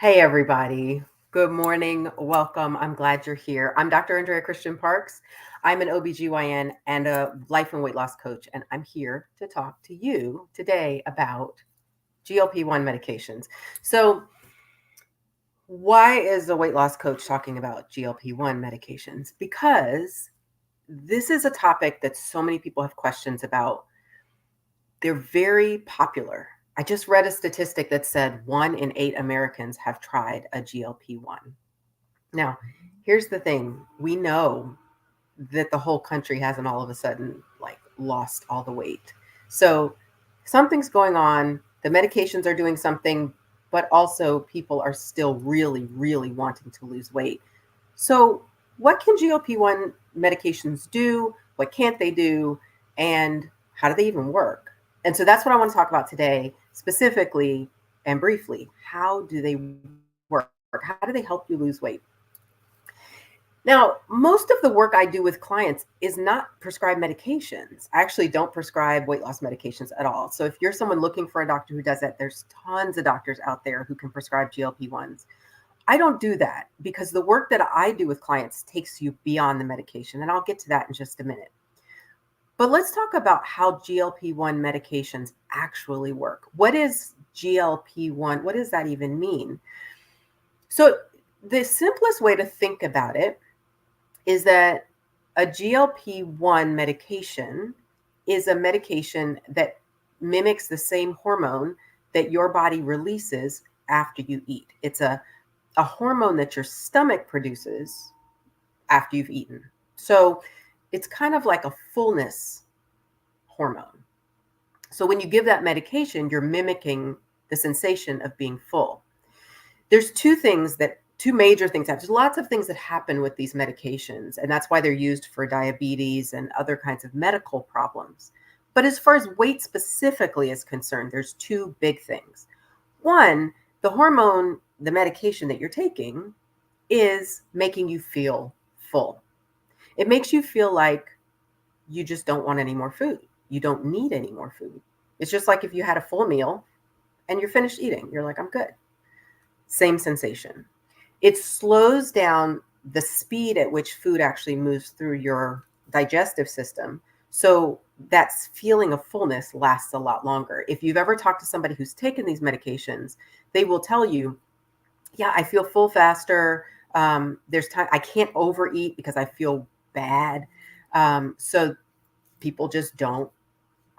Hey, everybody. Good morning. Welcome. I'm glad you're here. I'm Dr. Andrea Christian Parks. I'm an OBGYN and a life and weight loss coach, and I'm here to talk to you today about GLP-1 medications. So, why is a weight loss coach talking about GLP-1 medications? Because this is a topic that so many people have questions about. They're very popular. I just read a statistic that said 1 in 8 Americans have tried a GLP-1. Now, here's the thing. We know that the whole country hasn't all of a sudden like lost all the weight. So something's going on. The medications are doing something, but also people are still really, really wanting to lose weight. So, what can GLP-1 medications do? What can't they do? And how do they even work? And so that's what I want to talk about today, specifically and briefly. How do they work? How do they help you lose weight? Now, most of the work I do with clients is not prescribed medications. I actually don't prescribe weight loss medications at all. So if you're someone looking for a doctor who does that, there's tons of doctors out there who can prescribe GLP-1s. I don't do that because the work that I do with clients takes you beyond the medication, and I'll get to that in just a minute. But let's talk about how GLP-1 medications actually work. What is GLP-1? What does that even mean? So the simplest way to think about it is that a GLP-1 medication is a medication that mimics the same hormone that your body releases after you eat. It's a hormone that your stomach produces after you've eaten. So it's kind of like a fullness hormone. So when you give that medication, you're mimicking the sensation of being full. There's two major things happen. There's lots of things that happen with these medications, and that's why they're used for diabetes and other kinds of medical problems. But as far as weight specifically is concerned, there's two big things. One, the hormone, the medication that you're taking is making you feel full. It makes you feel like you just don't want any more food. You don't need any more food. It's just like if you had a full meal and you're finished eating, you're like, I'm good. Same sensation. It slows down the speed at which food actually moves through your digestive system. So that feeling of fullness lasts a lot longer. If you've ever talked to somebody who's taken these medications, they will tell you, yeah, I feel full faster. There's time I can't overeat because I feel bad. So people just don't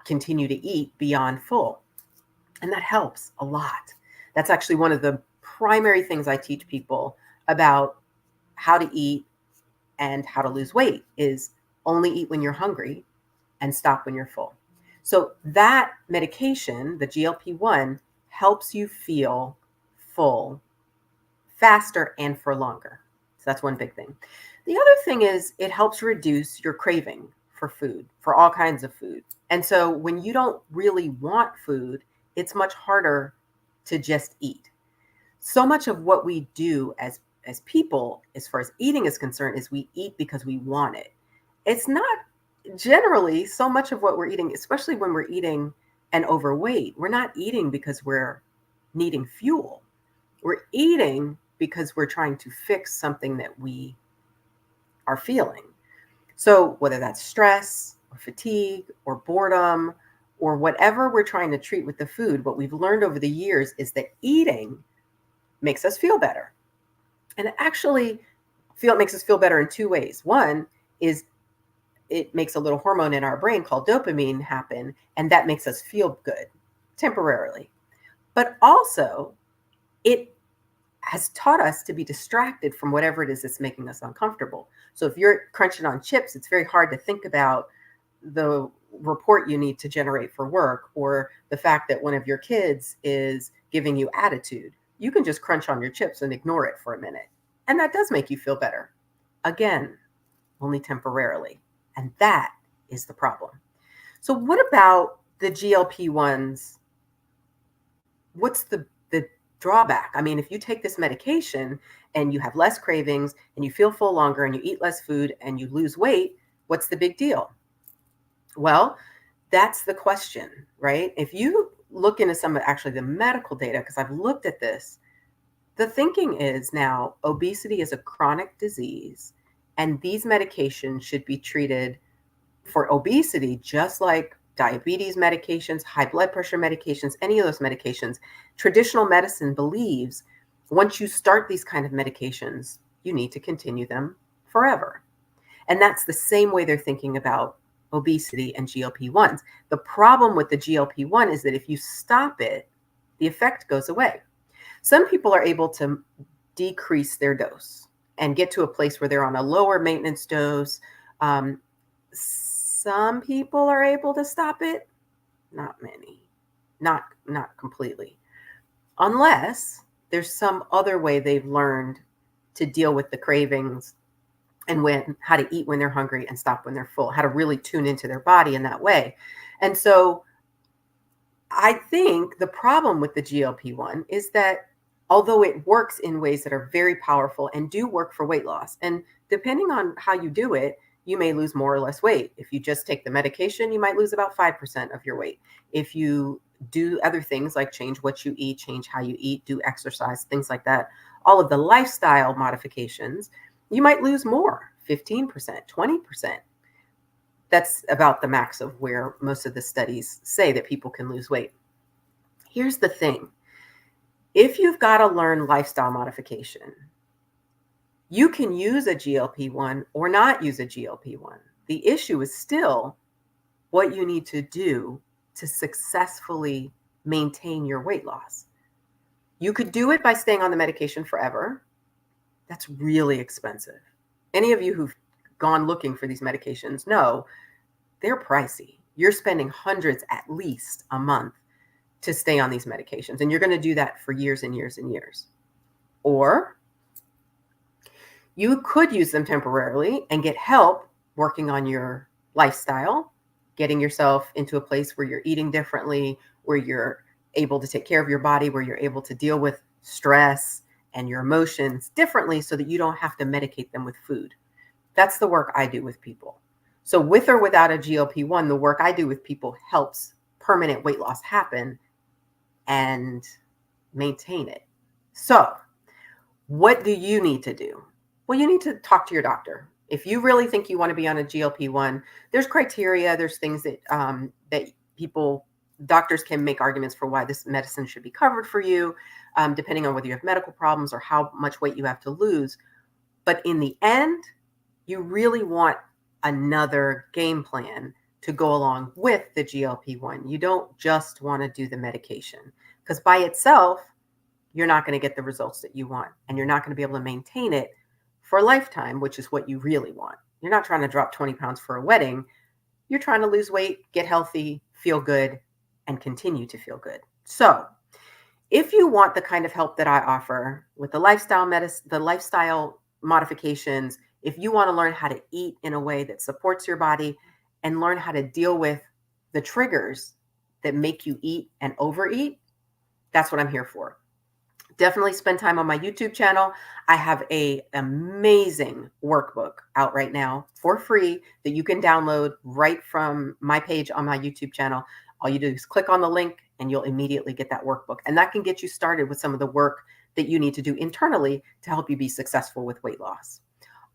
continue to eat beyond full. And that helps a lot. That's actually one of the primary things I teach people about how to eat and how to lose weight is only eat when you're hungry and stop when you're full. So that medication, the GLP-1, helps you feel full faster and for longer. So that's one big thing. The other thing is it helps reduce your craving for food, for all kinds of food. And so when you don't really want food, it's much harder to just eat. So much of what we do as people, as far as eating is concerned, is we eat because we want it. It's not generally so much of what we're eating, especially when we're eating and overweight. We're not eating because we're needing fuel. We're eating because we're trying to fix something that we are feeling. So whether that's stress or fatigue or boredom or whatever we're trying to treat with the food, what we've learned over the years is that eating makes us feel better. And it makes us feel better in two ways. One is it makes a little hormone in our brain called dopamine happen, and that makes us feel good temporarily. But also, it has taught us to be distracted from whatever it is that's making us uncomfortable. So if you're crunching on chips, it's very hard to think about the report you need to generate for work or the fact that one of your kids is giving you attitude. You can just crunch on your chips and ignore it for a minute. And that does make you feel better. Again, only temporarily. And that is the problem. So what about the GLP-1s? What's the drawback? I mean, if you take this medication and you have less cravings and you feel full longer and you eat less food and you lose weight, what's the big deal? Well, that's the question, right? If you look into some of actually the medical data, because I've looked at this, The thinking is now obesity is a chronic disease, and these medications should be treated for obesity just like diabetes medications, high blood pressure medications, any of those medications. Traditional medicine believes once you start these kind of medications, you need to continue them forever. And that's the same way they're thinking about obesity and GLP-1s. The problem with the GLP-1 is that if you stop it, the effect goes away. Some people are able to decrease their dose and get to a place where they're on a lower maintenance dose. Some people are able to stop it, not many, not completely, unless there's some other way they've learned to deal with the cravings and how to eat when they're hungry and stop when they're full, how to really tune into their body in that way. And so I think the problem with the GLP-1 is that although it works in ways that are very powerful and do work for weight loss, and depending on how you do it, you may lose more or less weight. If you just take the medication, you might lose about 5% of your weight. If you do other things like change what you eat, change how you eat, do exercise, things like that, all of the lifestyle modifications, you might lose more, 15%, 20%. That's about the max of where most of the studies say that people can lose weight. Here's the thing. If you've got to learn lifestyle modification, you can use a GLP-1 or not use a GLP-1. The issue is still what you need to do to successfully maintain your weight loss. You could do it by staying on the medication forever. That's really expensive. Any of you who've gone looking for these medications know they're pricey. You're spending hundreds at least a month to stay on these medications, and you're going to do that for years and years and years. Or you could use them temporarily and get help working on your lifestyle, getting yourself into a place where you're eating differently, where you're able to take care of your body, where you're able to deal with stress and your emotions differently so that you don't have to medicate them with food. That's the work I do with people. So with or without a GLP-1, the work I do with people helps permanent weight loss happen and maintain it. So what do you need to do? Well, you need to talk to your doctor. If you really think you want to be on a GLP-1, there's criteria, there's things that doctors can make arguments for why this medicine should be covered for you, depending on whether you have medical problems or how much weight you have to lose. But in the end, you really want another game plan to go along with the GLP-1. You don't just want to do the medication, because by itself, you're not going to get the results that you want, and you're not going to be able to maintain it for a lifetime, which is what you really want. You're not trying to drop 20 pounds for a wedding. You're trying to lose weight, get healthy, feel good, and continue to feel good. So if you want the kind of help that I offer with the lifestyle medicine, the lifestyle modifications, if you want to learn how to eat in a way that supports your body and learn how to deal with the triggers that make you eat and overeat, that's what I'm here for. Definitely spend time on my YouTube channel. I have an amazing workbook out right now for free that you can download right from my page on my YouTube channel. All you do is click on the link and you'll immediately get that workbook. And that can get you started with some of the work that you need to do internally to help you be successful with weight loss.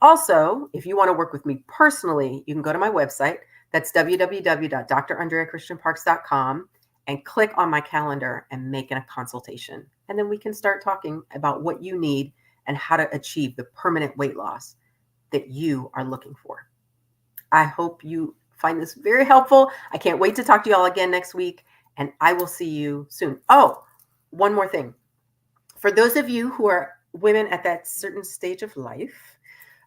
Also, if you want to work with me personally, you can go to my website. That's www.drandreachristianparks.com and click on my calendar and make a consultation. And then we can start talking about what you need and how to achieve the permanent weight loss that you are looking for. I hope you find this very helpful. I can't wait to talk to you all again next week, and I will see you soon. Oh, one more thing. For those of you who are women at that certain stage of life,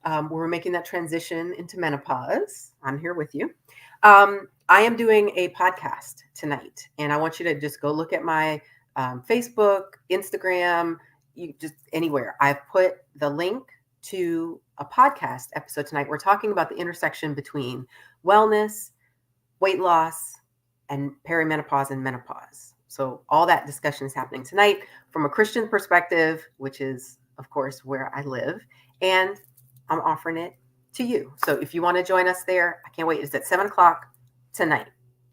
where we're making that transition into menopause, I'm here with you. I am doing a podcast tonight, and I want you to just go look at my Facebook, Instagram, you just anywhere. I've put the link to a podcast episode tonight. We're talking about the intersection between wellness, weight loss, and perimenopause and menopause. So all that discussion is happening tonight from a Christian perspective, which is, of course, where I live, and I'm offering it to you. So if you want to join us there, I can't wait. It's at 7:00 tonight.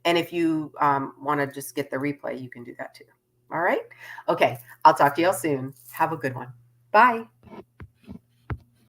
And if you want to just get the replay, you can do that too. All right. Okay. I'll talk to y'all soon. Have a good one. Bye.